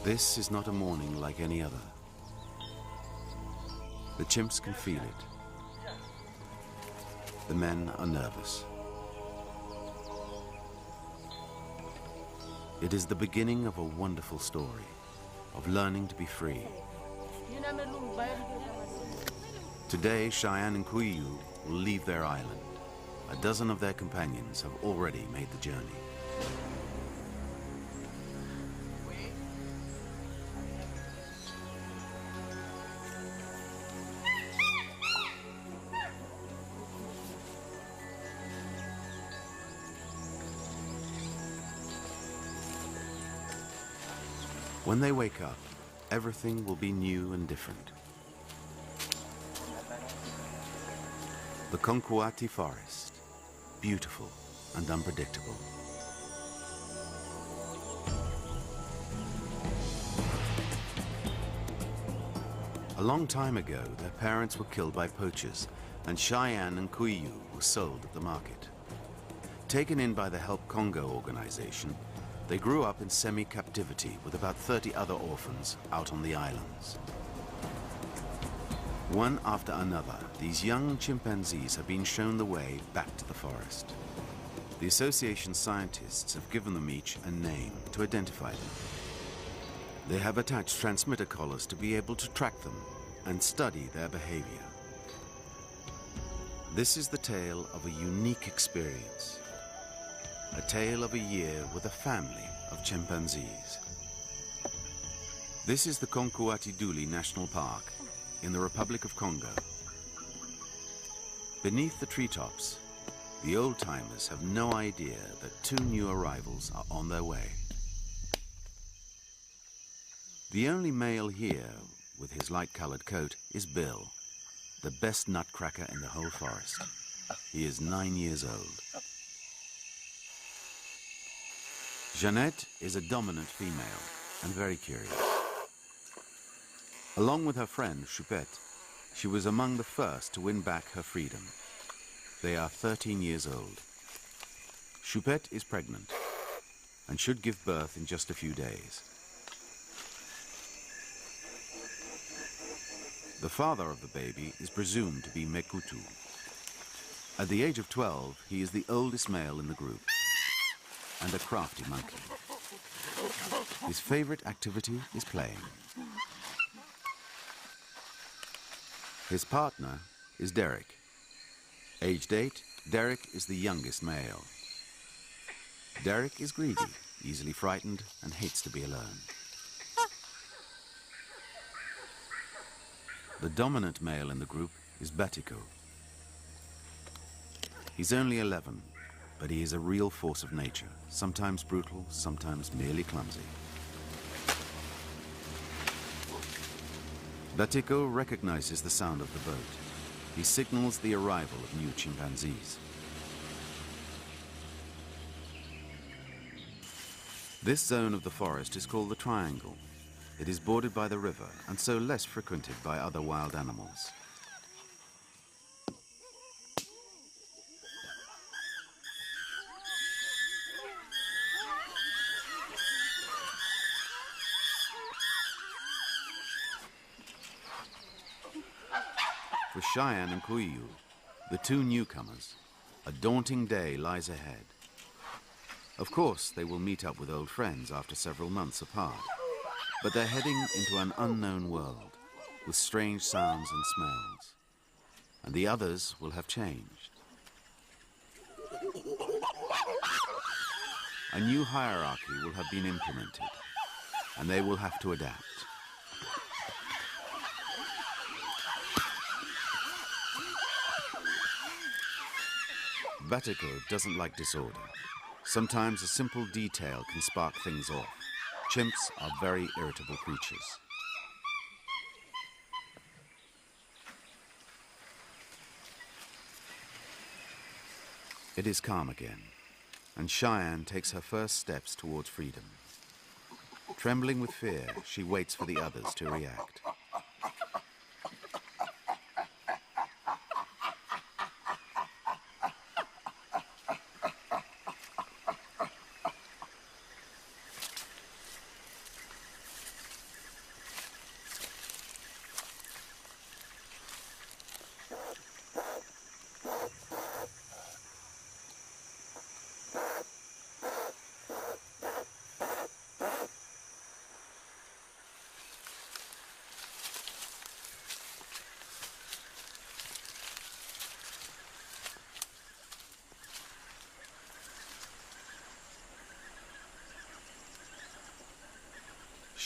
This is not a morning like any other. The chimps can feel it. The men are nervous. It is the beginning of a wonderful story, of learning to be free. Today, Cheyenne and Kuiu will leave their island. A dozen of their companions have already made the journey. When they wake up, everything will be new and different. The Conkuati forest, beautiful and unpredictable. A long time ago, their parents were killed by poachers, and Cheyenne and Kuiu were sold at the market. Taken in by the HELP Congo organization, they grew up in semi-captivity with about 30 other orphans out on the islands. One after another, these young chimpanzees have been shown the way back to the forest. The association scientists have given them each a name to identify them. They have attached transmitter collars to be able to track them and study their behavior. This is the tale of a unique experience. A tale of a year with a family of chimpanzees. This is the Conkuati-Douli National Park in the Republic of Congo. Beneath the treetops, the old-timers have no idea that two new arrivals are on their way. The only male here, with his light-colored coat, is Bill, the best nutcracker in the whole forest. He is 9 years old. Jeannette is a dominant female and very curious. Along with her friend, Choupette, she was among the first to win back her freedom. They are 13 years old. Choupette is pregnant and should give birth in just a few days. The father of the baby is presumed to be Mekutu. At the age of 12, he is the oldest male in the group and a crafty monkey. His favorite activity is playing. His partner is Derek. Aged 8, Derek is the youngest male. Derek is greedy, easily frightened, and hates to be alone. The dominant male in the group is Batiko. He's only 11, but he is a real force of nature, sometimes brutal, sometimes merely clumsy. Batiko recognizes the sound of the boat. He signals the arrival of new chimpanzees. This zone of the forest is called the Triangle. It is bordered by the river and so less frequented by other wild animals. For Cheyenne and Kuiu, the two newcomers, a daunting day lies ahead. Of course, they will meet up with old friends after several months apart, but they're heading into an unknown world with strange sounds and smells, and the others will have changed. A new hierarchy will have been implemented, and they will have to adapt. Batiko doesn't like disorder. Sometimes a simple detail can spark things off. Chimps are very irritable creatures. It is calm again, and Cheyenne takes her first steps towards freedom. Trembling with fear, she waits for the others to react.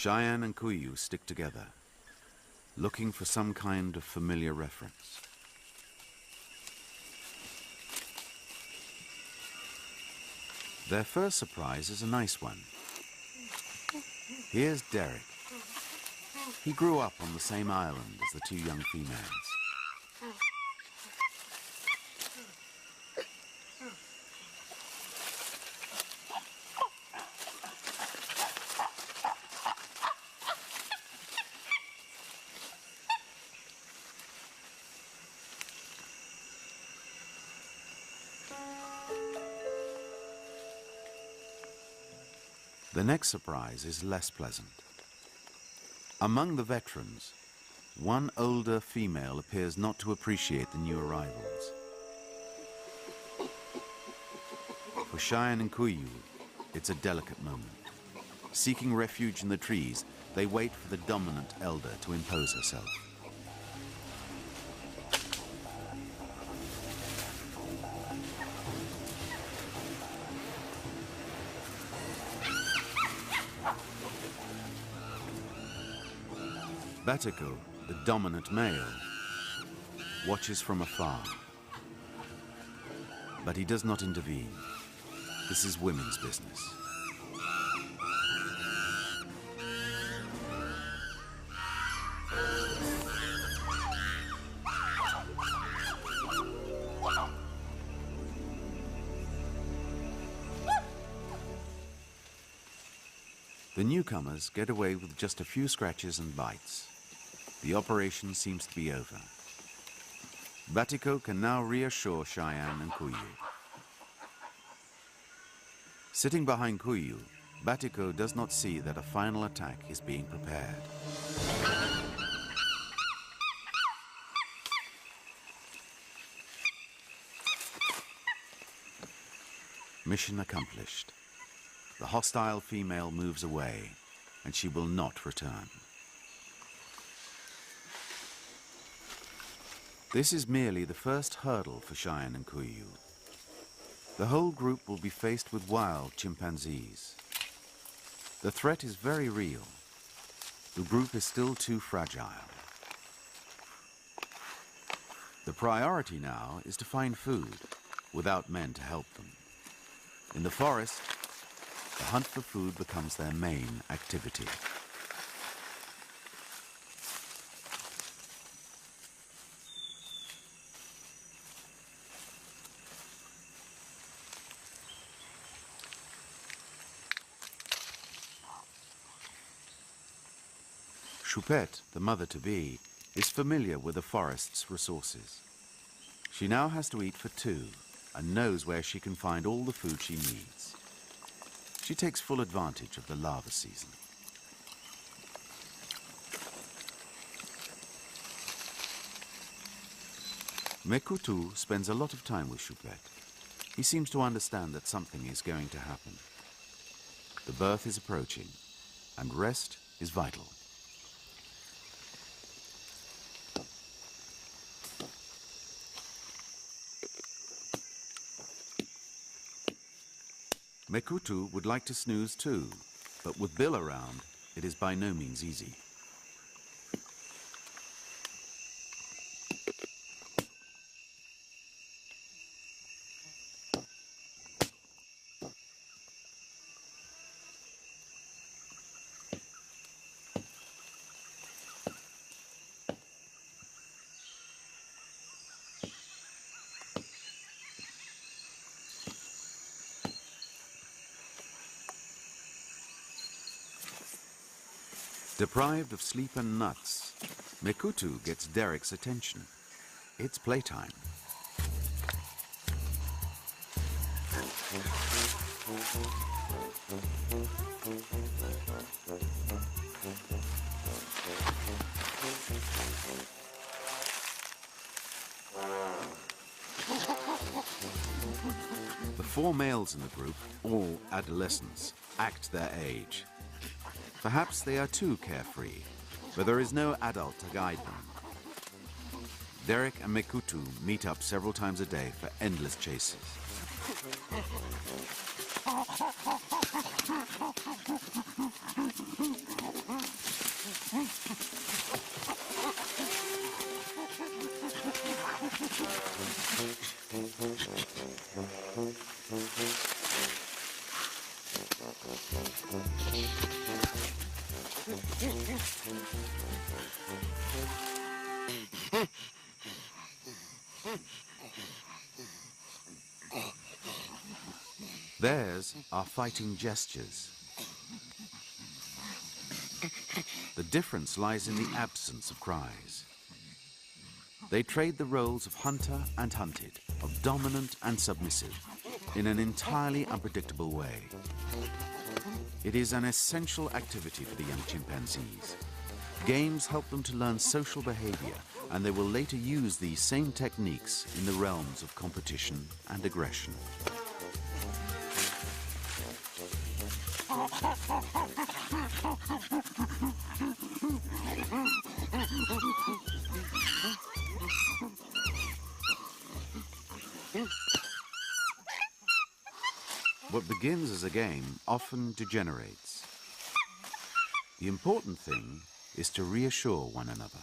Cheyenne and Kuyu stick together, looking for some kind of familiar reference. Their first surprise is a nice one. Here's Derek. He grew up on the same island as the two young females. The next surprise is less pleasant. Among the veterans, one older female appears not to appreciate the new arrivals. For Cheyenne and Kuyu, it's a delicate moment. Seeking refuge in the trees, they wait for the dominant elder to impose herself. Batiko, the dominant male, watches from afar. But he does not intervene. This is women's business. The newcomers get away with just a few scratches and bites. The operation seems to be over. Batiko can now reassure Cheyenne and Kuyu. Sitting behind Kuyu, Batiko does not see that a final attack is being prepared. Mission accomplished. The hostile female moves away, and she will not return. This is merely the first hurdle for Cheyenne and Kuyu. The whole group will be faced with wild chimpanzees. The threat is very real. The group is still too fragile. The priority now is to find food, without men to help them. In the forest, the hunt for food becomes their main activity. Choupette, the mother-to-be, is familiar with the forest's resources. She now has to eat for two and knows where she can find all the food she needs. She takes full advantage of the larva season. Mekutu spends a lot of time with Choupette. He seems to understand that something is going to happen. The birth is approaching, and rest is vital. Mekutu would like to snooze too, but with Bill around, it is by no means easy. Deprived of sleep and nuts, Mekutu gets Derek's attention. It's playtime. The four males in the group, all adolescents, act their age. Perhaps they are too carefree, but there is no adult to guide them. Derek and Mekutu meet up several times a day for endless chases. Theirs are fighting gestures. The difference lies in the absence of cries. They trade the roles of hunter and hunted, of dominant and submissive, in an entirely unpredictable way. It is an essential activity for the young chimpanzees. Games help them to learn social behavior, and they will later use these same techniques in the realms of competition and aggression. What begins as a game often degenerates. The important thing is to reassure one another.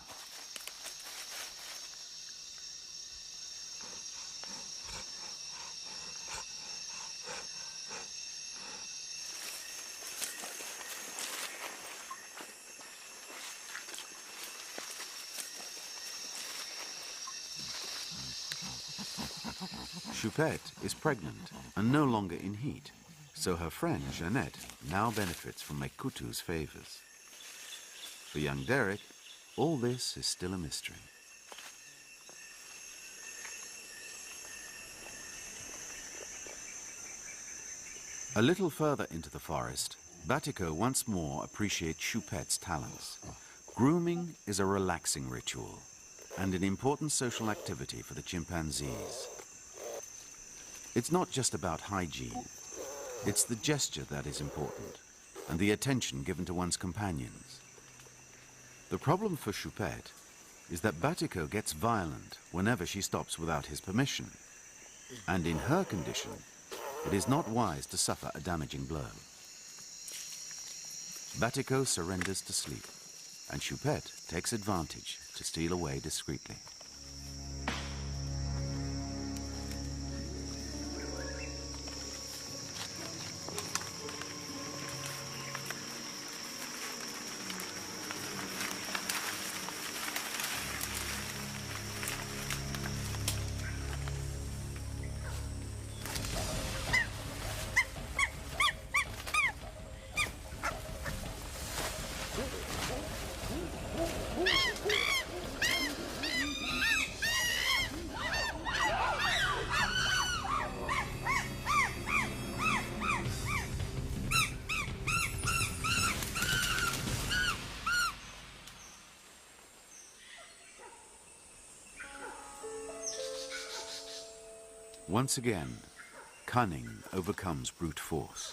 Choupette is pregnant and no longer in heat, so her friend Jeannette now benefits from Mekutu's favors. For young Derek, all this is still a mystery. A little further into the forest, Batiko once more appreciates Choupette's talents. Grooming is a relaxing ritual and an important social activity for the chimpanzees. It's not just about hygiene. It's the gesture that is important, and the attention given to one's companions. The problem for Choupette is that Batiko gets violent whenever she stops without his permission. And in her condition, it is not wise to suffer a damaging blow. Batiko surrenders to sleep, and Choupette takes advantage to steal away discreetly. Once again, cunning overcomes brute force.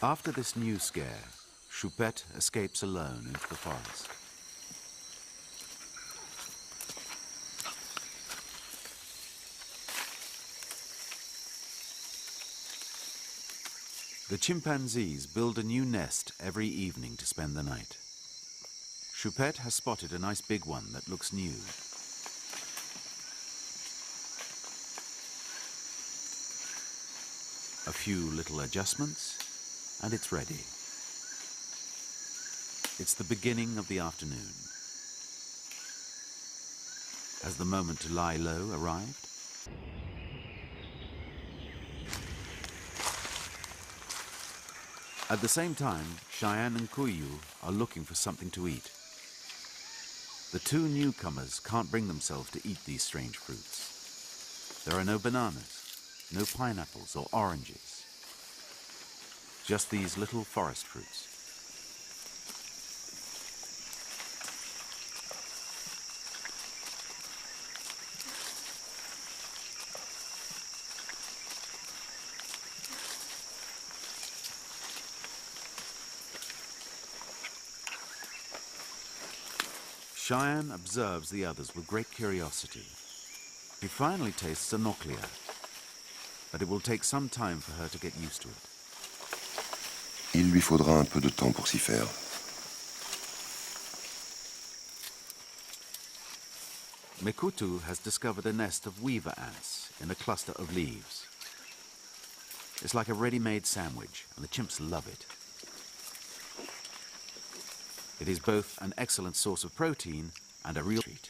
After this new scare, Choupette escapes alone into the forest. The chimpanzees build a new nest every evening to spend the night. Choupette has spotted a nice big one that looks new. A few little adjustments, and it's ready. It's the beginning of the afternoon. Has the moment to lie low arrived? At the same time, Cheyenne and Kuyu are looking for something to eat. The two newcomers can't bring themselves to eat these strange fruits. There are no bananas, no pineapples or oranges. Just these little forest fruits. Cheyenne observes the others with great curiosity. She finally tastes a noclia, but it will take some time for her to get used to it. Il lui faudra un peu de temps pour s'y faire. Mekutu has discovered a nest of weaver ants in a cluster of leaves. It's like a ready-made sandwich, and the chimps love it. It is both an excellent source of protein and a real treat.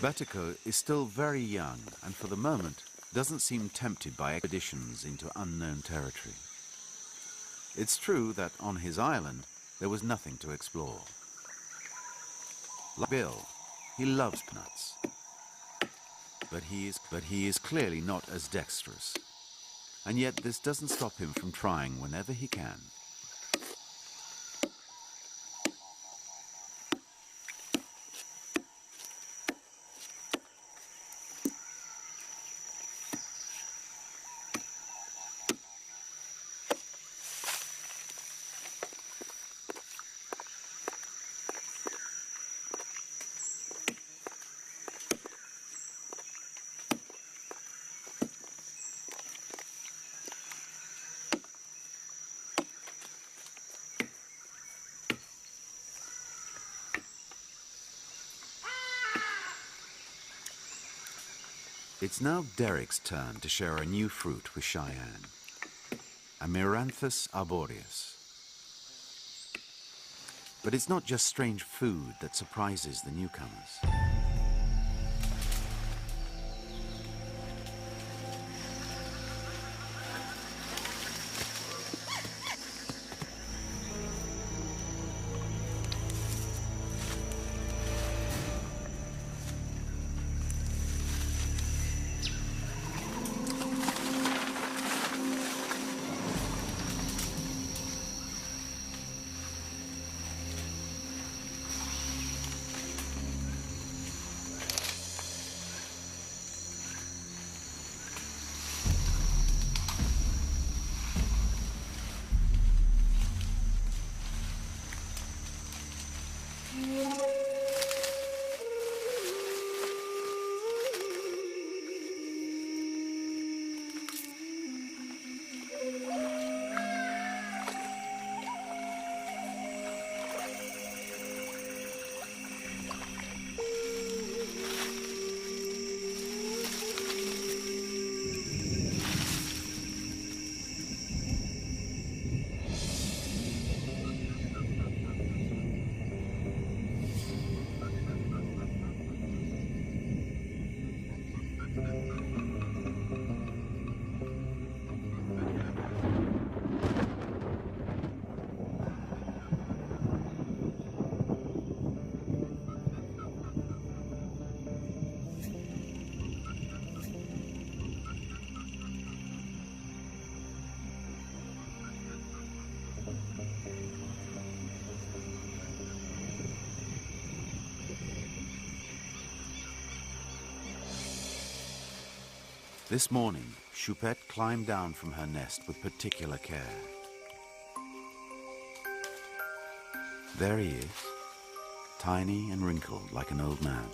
Batico is still very young and for the moment doesn't seem tempted by expeditions into unknown territory. It's true that on his island there was nothing to explore. Like Bill, he loves nuts, but he is clearly not as dexterous. And yet this doesn't stop him from trying whenever he can. It's now Derek's turn to share a new fruit with Cheyenne, Amaranthus arboreus. But it's not just strange food that surprises the newcomers. This morning, Choupette climbed down from her nest with particular care. There he is, tiny and wrinkled like an old man.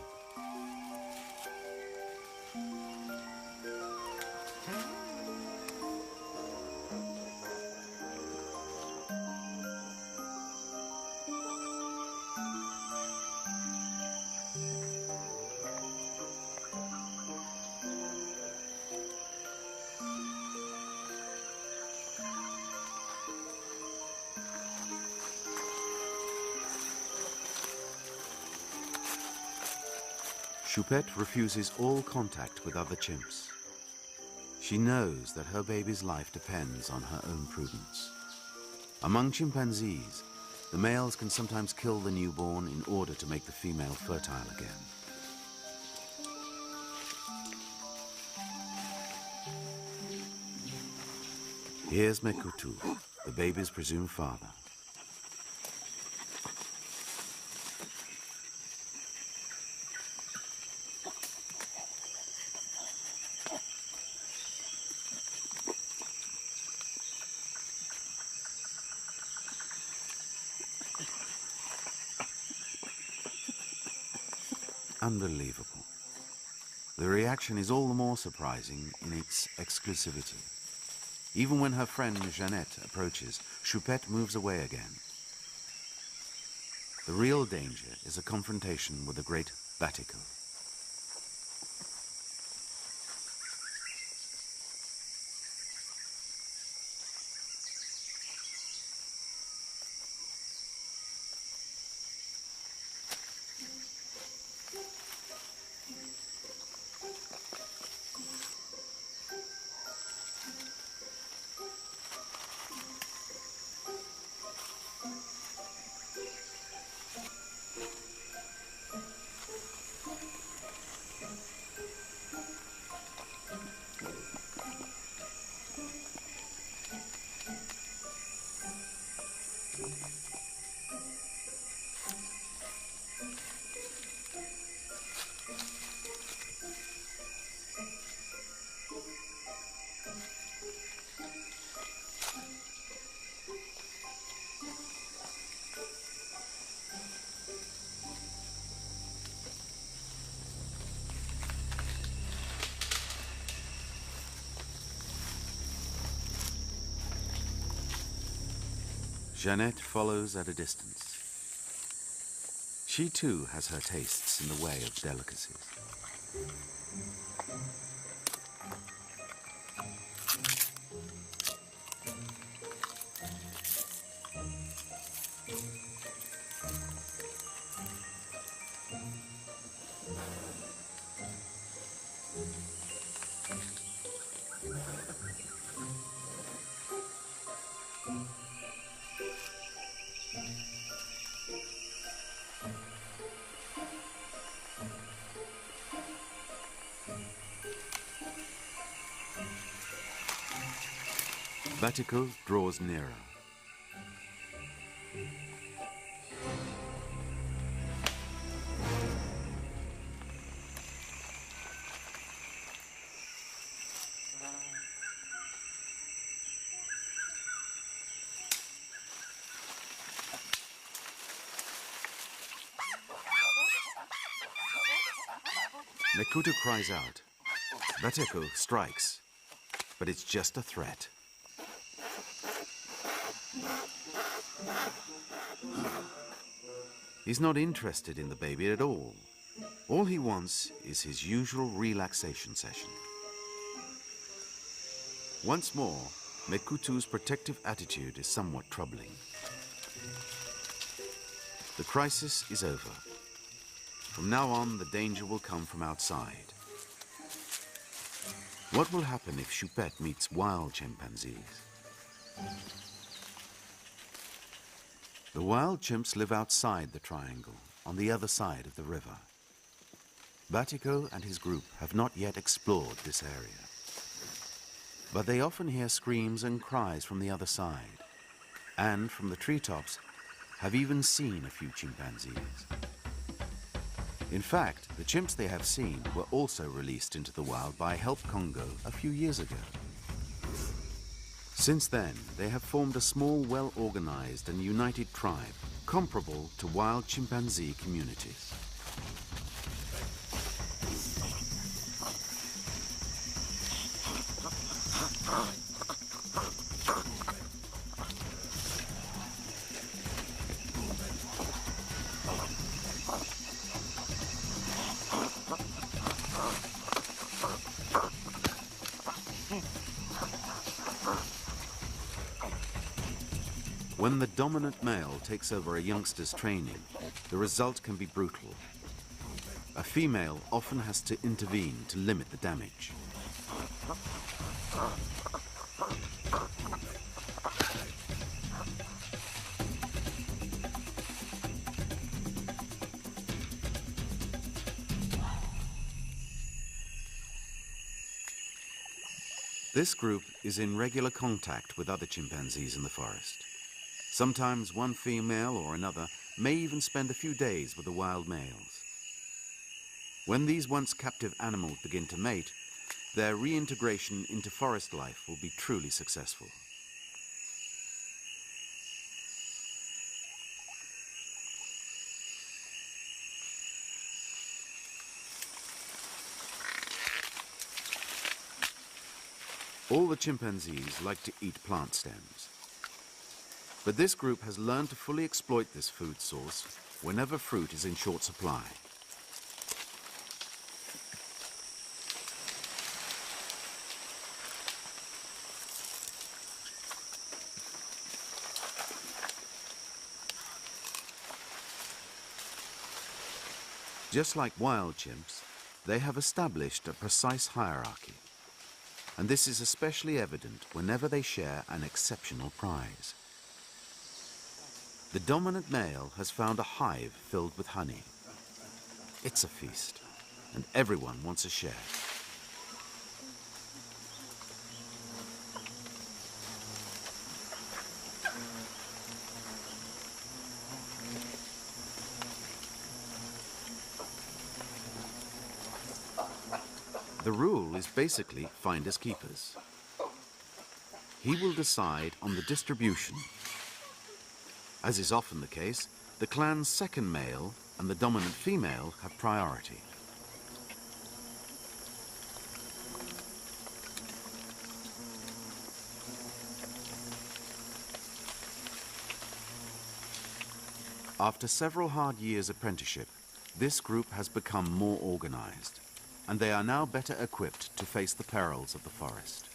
Choupette refuses all contact with other chimps. She knows that her baby's life depends on her own prudence. Among chimpanzees, the males can sometimes kill the newborn in order to make the female fertile again. Here's Mekutu, the baby's presumed father. Unbelievable. The reaction is all the more surprising in its exclusivity. Even when her friend Jeannette approaches, Choupette moves away again. The real danger is a confrontation with the great Batico. Jeannette follows at a distance. She too has her tastes in the way of delicacies. Batico draws nearer. Mekutu cries out. Batico strikes, but it's just a threat. He's not interested in the baby at all. All he wants is his usual relaxation session. Once more, Mekutu's protective attitude is somewhat troubling. The crisis is over. From now on, the danger will come from outside. What will happen if Choupette meets wild chimpanzees? The wild chimps live outside the triangle, on the other side of the river. Batico and his group have not yet explored this area. But they often hear screams and cries from the other side, and from the treetops have even seen a few chimpanzees. In fact, the chimps they have seen were also released into the wild by HELP Congo a few years ago. Since then, they have formed a small, well-organized and united tribe, comparable to wild chimpanzee communities. When the dominant male takes over a youngster's training, the result can be brutal. A female often has to intervene to limit the damage. This group is in regular contact with other chimpanzees in the forest. Sometimes one female or another may even spend a few days with the wild males. When these once captive animals begin to mate, their reintegration into forest life will be truly successful. All the chimpanzees like to eat plant stems. But this group has learned to fully exploit this food source whenever fruit is in short supply. Just like wild chimps, they have established a precise hierarchy. And this is especially evident whenever they share an exceptional prize. The dominant male has found a hive filled with honey. It's a feast, and everyone wants a share. The rule is basically finders keepers. He will decide on the distribution. As is often the case, the clan's second male and the dominant female have priority. After several hard years' apprenticeship, this group has become more organized, and they are now better equipped to face the perils of the forest.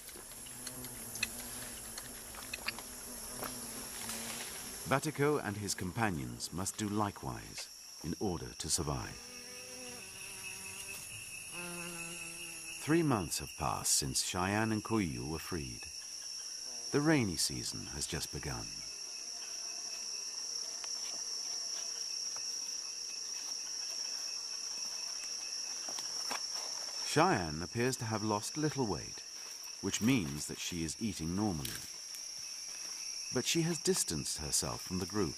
Batiko and his companions must do likewise in order to survive. 3 months have passed since Cheyenne and Koyu were freed. The rainy season has just begun. Cheyenne appears to have lost little weight, which means that she is eating normally. But she has distanced herself from the group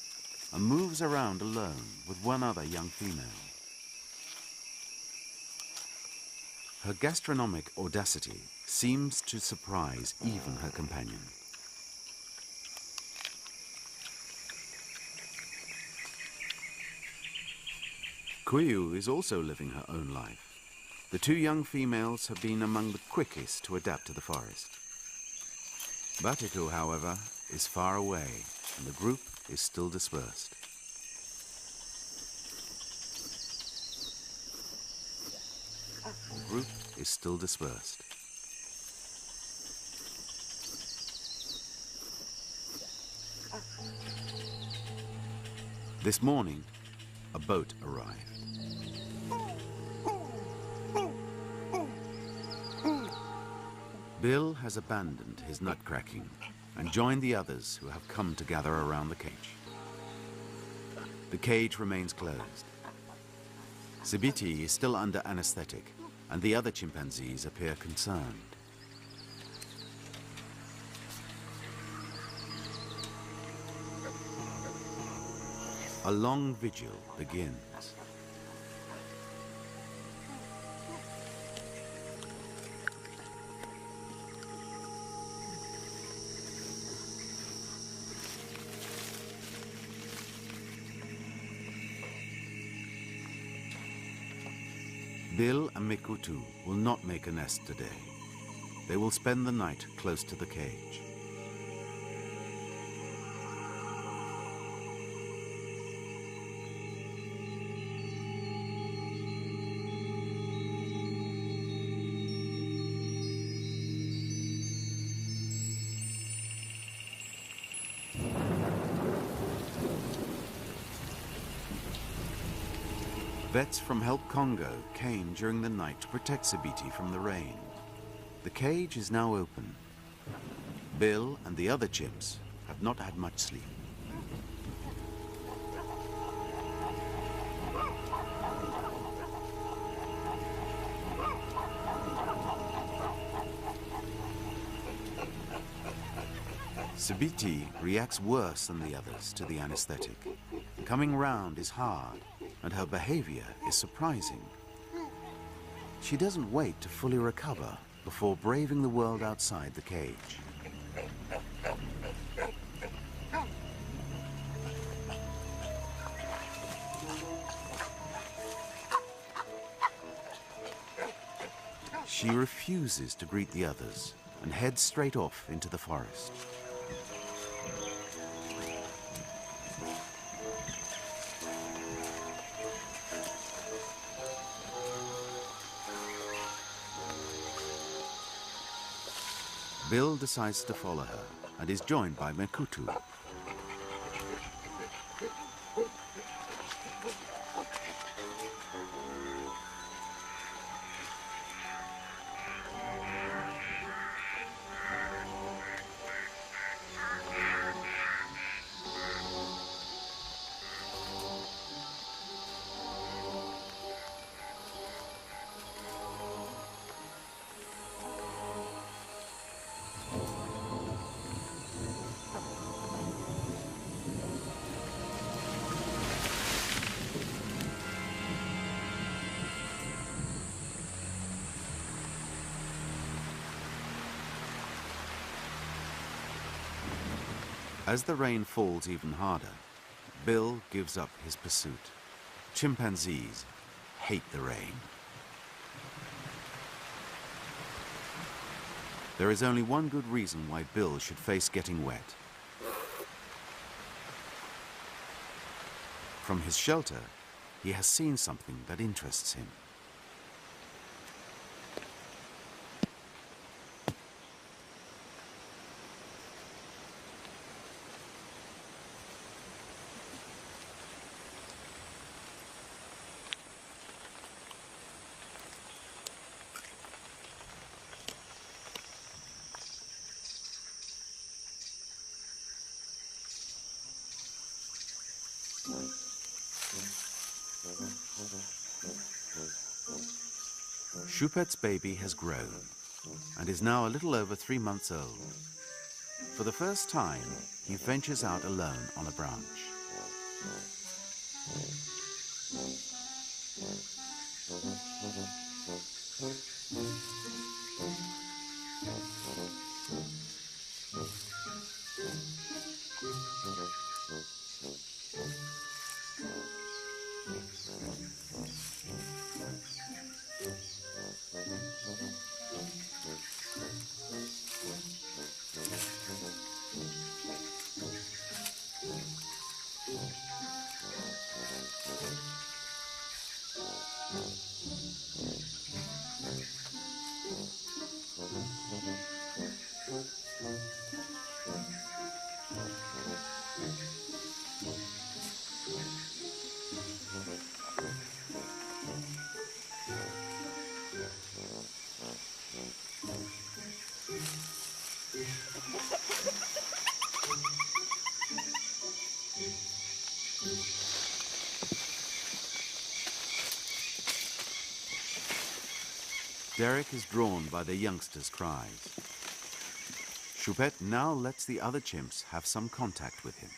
and moves around alone with one other young female. Her gastronomic audacity seems to surprise even her companion. Koyu is also living her own life. The 2 young females have been among the quickest to adapt to the forest. Batiko, however, is far away, and the group is still dispersed. The group is still dispersed. This morning, a boat arrived. Bill has abandoned his nutcracking and joined the others who have come to gather around the cage. The cage remains closed. Sibiti is still under anesthetic, and the other chimpanzees appear concerned. A long vigil begins. Bill and Mikutu will not make a nest today. They will spend the night close to the cage. Vets from HELP Congo came during the night to protect Sibiti from the rain. The cage is now open. Bill and the other chimps have not had much sleep. Sabiti reacts worse than the others to the anesthetic. Coming round is hard, and her behavior is surprising. She doesn't wait to fully recover before braving the world outside the cage. She refuses to greet the others and heads straight off into the forest. Bill decides to follow her and is joined by Mekutu. As the rain falls even harder, Bill gives up his pursuit. Chimpanzees hate the rain. There is only one good reason why Bill should face getting wet. From his shelter, he has seen something that interests him. Choupette's baby has grown and is now a little over 3 months old. For the first time, he ventures out alone on a branch. Derek is drawn by the youngsters' cries. Choupette now lets the other chimps have some contact with him.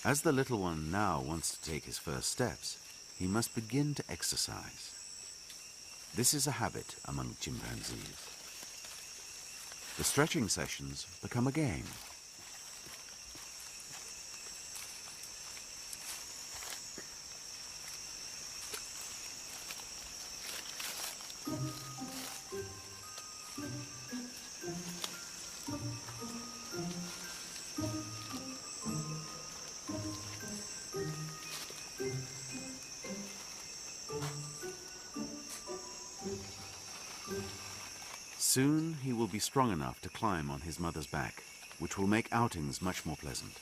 As the little one now wants to take his first steps, he must begin to exercise. This is a habit among chimpanzees. The stretching sessions become a game. Soon he will be strong enough to climb on his mother's back, which will make outings much more pleasant.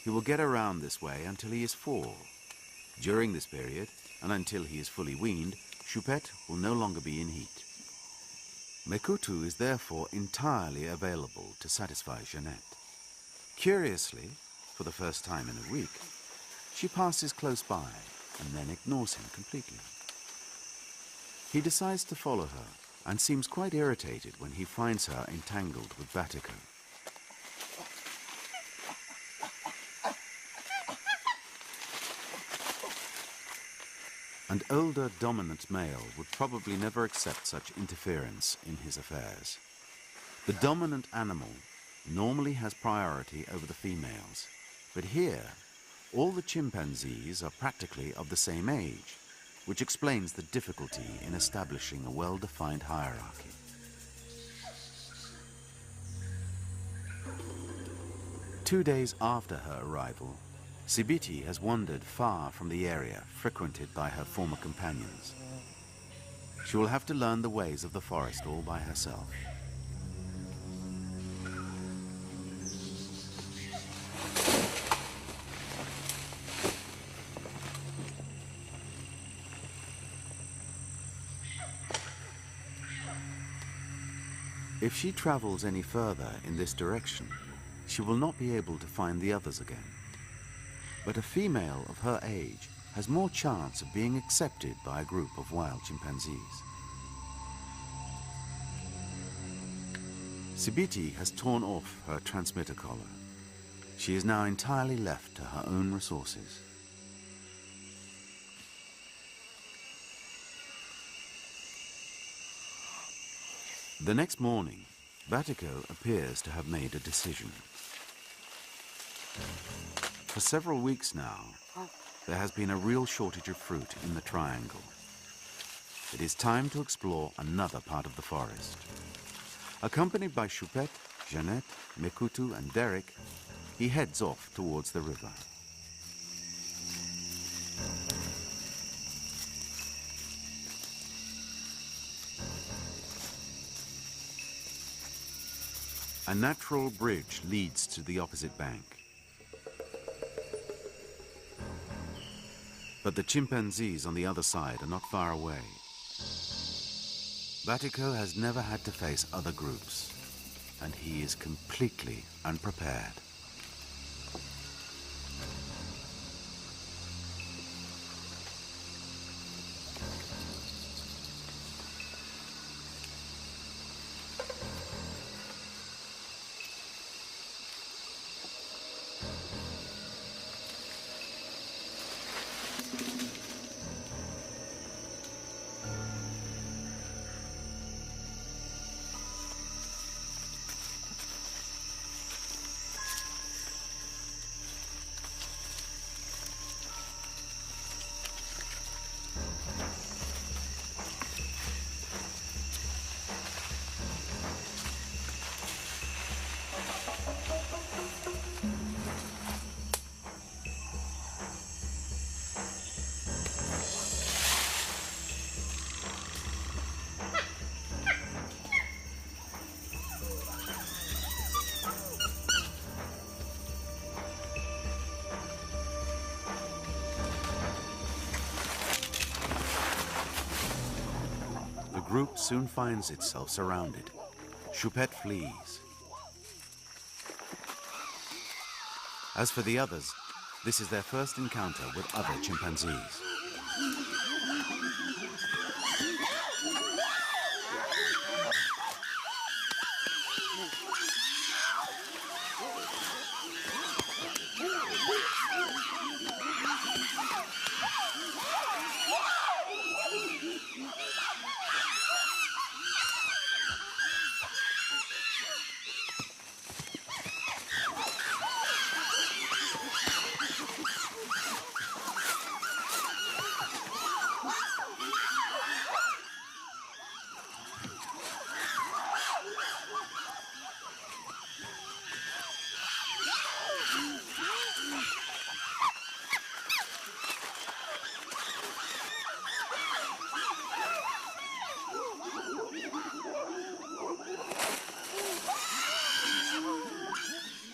He will get around this way until he is 4. During this period, and until he is fully weaned, Choupette will no longer be in heat. Mekutu is therefore entirely available to satisfy Jeannette. Curiously, for the first time in a week, she passes close by and then ignores him completely. He decides to follow her and seems quite irritated when he finds her entangled with Batico. An older, dominant male would probably never accept such interference in his affairs. The dominant animal normally has priority over the females, but here, all the chimpanzees are practically of the same age, which explains the difficulty in establishing a well-defined hierarchy. Two days after her arrival, Sibiti has wandered far from the area frequented by her former companions. She will have to learn the ways of the forest all by herself. If she travels any further in this direction, she will not be able to find the others again. But a female of her age has more chance of being accepted by a group of wild chimpanzees. Sibiti has torn off her transmitter collar. She is now entirely left to her own resources. The next morning, Batico appears to have made a decision. For several weeks now, there has been a real shortage of fruit in the triangle. It is time to explore another part of the forest. Accompanied by Choupette, Jeannette, Mekutu and Derek, he heads off towards the river. A natural bridge leads to the opposite bank. But the chimpanzees on the other side are not far away. Batico has never had to face other groups, and he is completely unprepared. The group soon finds itself surrounded. Choupette flees. As for the others, this is their first encounter with other chimpanzees.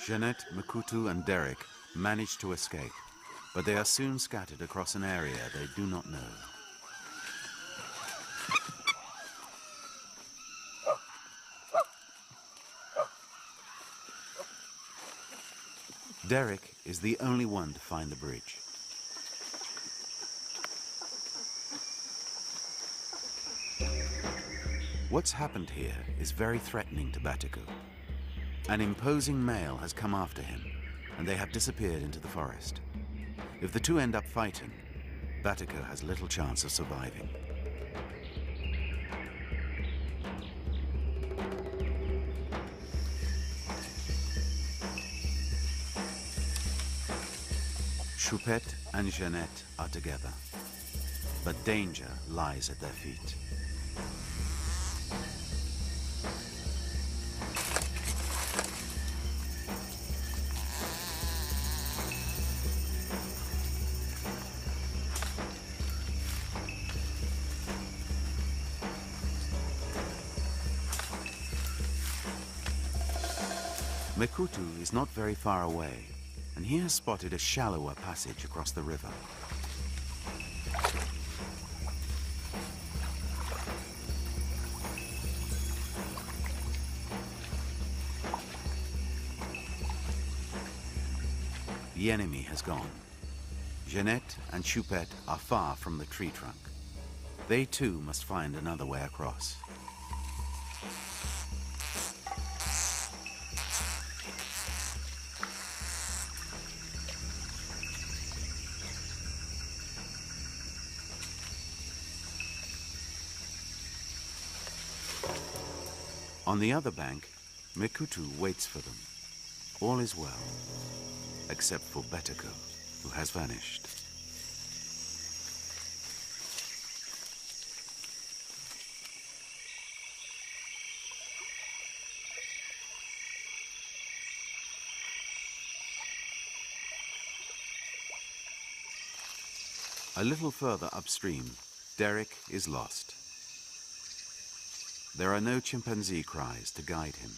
Jeanette, Makutu, and Derek manage to escape, but they are soon scattered across an area they do not know. Derek is the only one to find the bridge. What's happened here is very threatening to Batico. An imposing male has come after him, and they have disappeared into the forest. If the two end up fighting, Batico has little chance of surviving. Choupette and Jeanette are together, but danger lies at their feet. Makutu is not very far away, and he has spotted a shallower passage across the river. The enemy has gone. Jeanette and Choupette are far from the tree trunk. They too must find another way across. On the other bank, Makutu waits for them. All is well, except for Batico, who has vanished. A little further upstream, Derek is lost. There are no chimpanzee cries to guide him.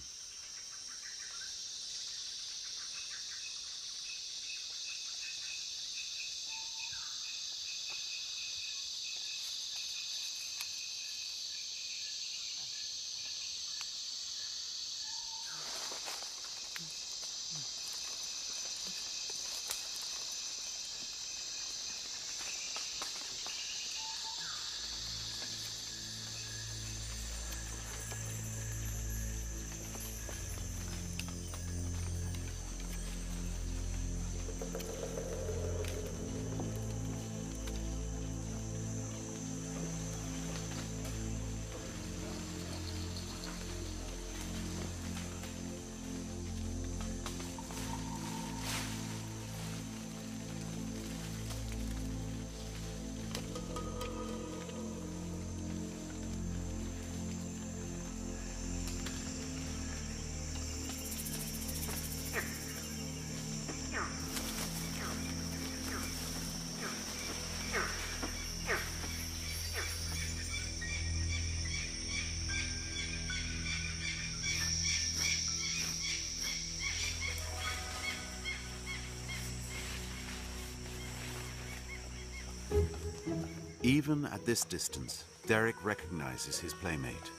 Even at this distance, Derek recognizes his playmate.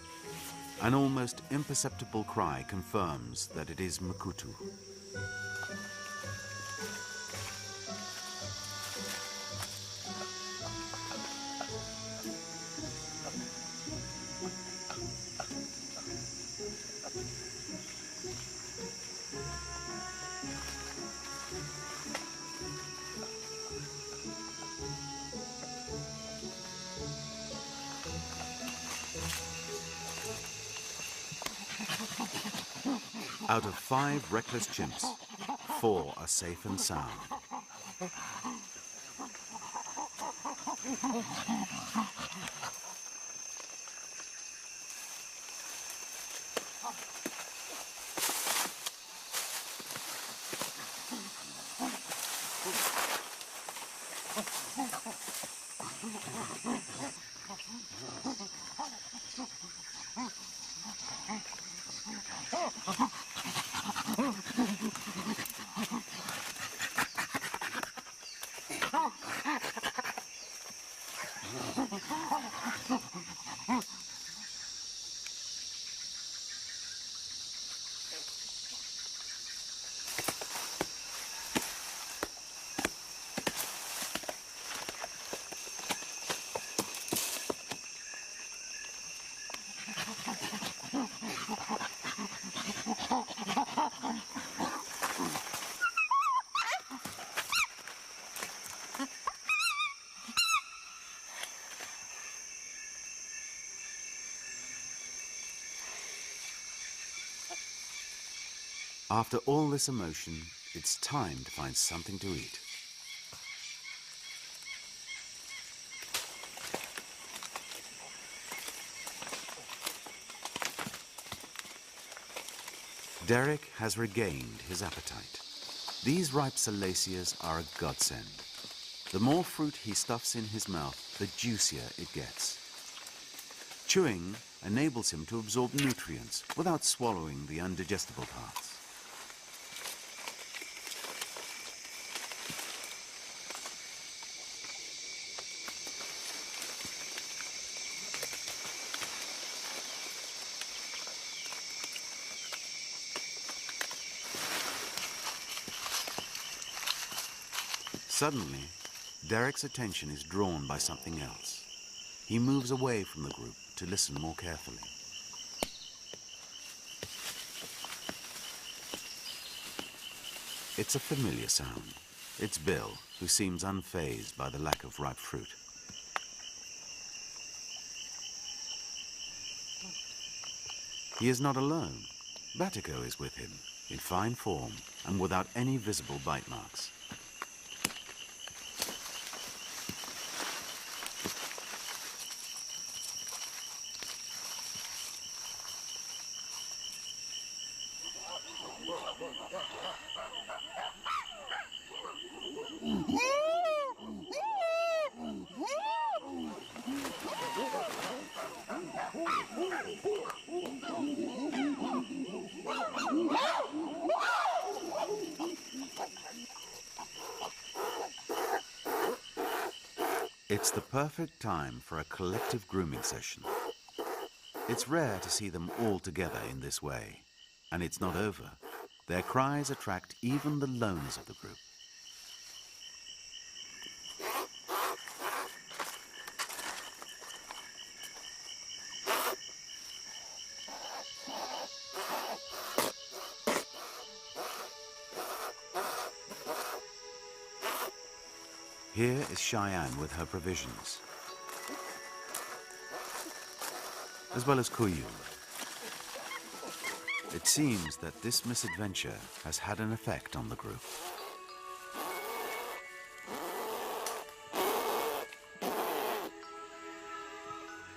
An almost imperceptible cry confirms that it is Makutu. Out of 5 reckless chimps, 4 are safe and sound. After all this emotion, it's time to find something to eat. Derek has regained his appetite. These ripe salacias are a godsend. The more fruit he stuffs in his mouth, the juicier it gets. Chewing enables him to absorb nutrients without swallowing the undigestible parts. Suddenly, Derek's attention is drawn by something else. He moves away from the group to listen more carefully. It's a familiar sound. It's Bill, who seems unfazed by the lack of ripe fruit. He is not alone. Batico is with him, in fine form and without any visible bite marks. It's the perfect time for a collective grooming session. It's rare to see them all together in this way, and it's not over. Their cries attract even the loners of the group. Here is Cheyenne with her provisions, as well as Kuyu. It seems that this misadventure has had an effect on the group.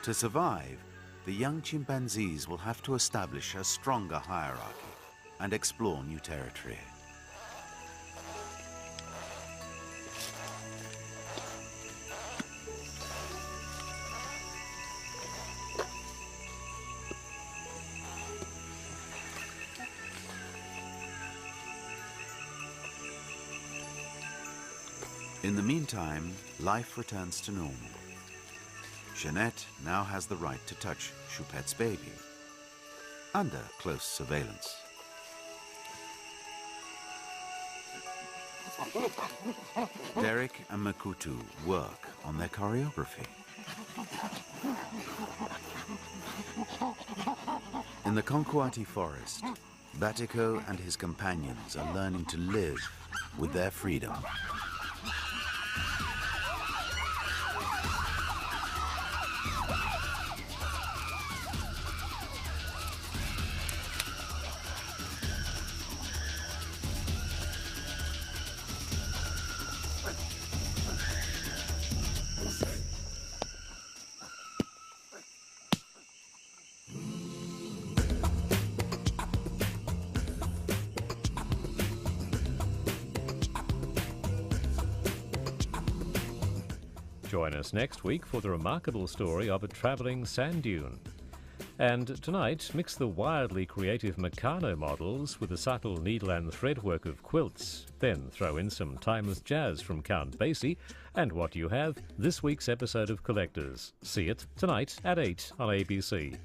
To survive, the young chimpanzees will have to establish a stronger hierarchy and explore new territory. In the meantime, life returns to normal. Jeanette now has the right to touch Choupette's baby, under close surveillance. Derek and Makutu work on their choreography. In the Conkuati forest, Batico and his companions are learning to live with their freedom. Join us next week for the remarkable story of a travelling sand dune. And tonight, mix the wildly creative Meccano models with the subtle needle and thread work of quilts. Then throw in some timeless jazz from Count Basie, and what you have, this week's episode of Collectors. See it tonight at 8 on ABC.